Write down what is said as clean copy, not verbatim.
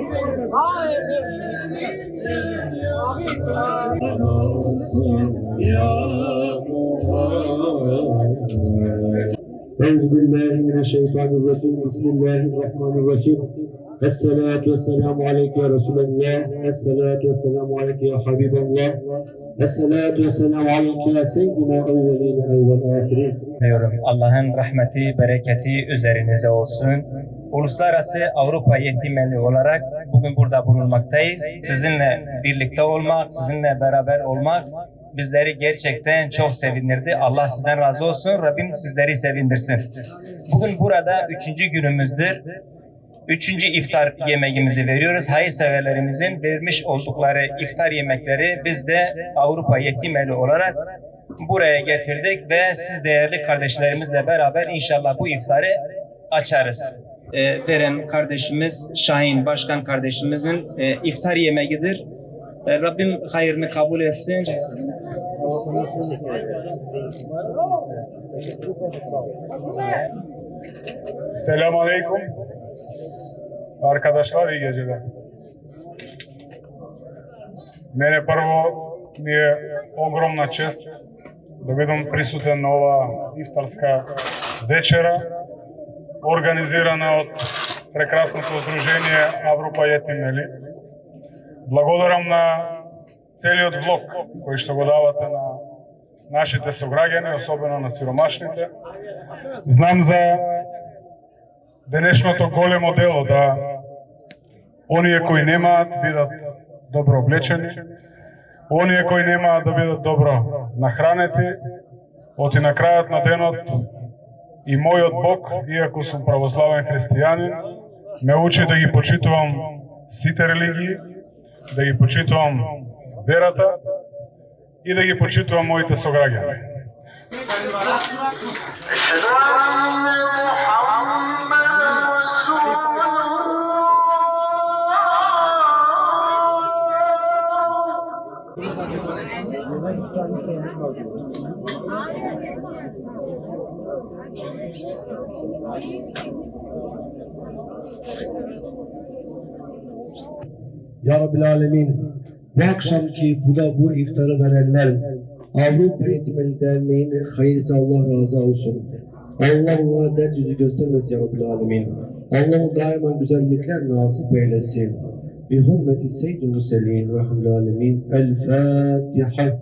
Euzubillahimineşşeytanirracim. Bismillahirrahmanirrahim. Esselatu vesselamu aleyke ya Resulallah. Esselatu vesselamu aleyke ya Habiballah. Esselatu vesselamu aleyke ya seyyidina evveline evvel ahirin. Allah'ın rahmeti, bereketi üzerinize olsun. Uluslararası Avrupa Yetimeli olarak bugün burada bulunmaktayız. Sizinle birlikte olmak, sizinle beraber olmak bizleri gerçekten çok sevindirdi. Allah sizden razı olsun. Rabbim sizleri sevindirsin. Bugün burada 3. günümüzdür. 3. iftar yemeğimizi veriyoruz. Hayırseverlerimizin vermiş oldukları iftar yemekleri biz de Avrupa Yetimeli olarak buraya getirdik ve siz değerli kardeşlerimizle beraber inşallah bu iftarı açarız. Veren kardeşimiz Şahin Başkan kardeşimizin iftar yemeğidir. Rabbim hayırını kabul etsin. Selamun Aleyküm. Arkadaşlar iyi geceler. Mene prvo mi je ogromna čest da budem prisutan na ova iftarska večera, organizirana od прекрасното Сдружение Авропа Јетимели. Благодарам на целиот влог кој што го давате на нашите сограѓани, особено на сиромашните. Знам за денешното големо дело да оние кои немаат бидат добро облечени, оние кои немаат да бидат добро нахранети, оти на крајот на денот и мојот Бог, иако сум православен христијанин, ме учи да ги почитувам сите религии, да ги почитувам верата и да ги почитувам моите сограѓани. Ya Rabbil Alemin, bu akşamki bu iftarı verenler Avrupa Yetimeli Derneği'nin hayırlısı Allah razı olsun. Allah ona dert yüzü göstermesin ya Rabbil Alemin. Allah daima güzellikler nasip eylesin. Bi hurmeti seyyid-i Muselin ve Rabbil Alemin. El Fatiha.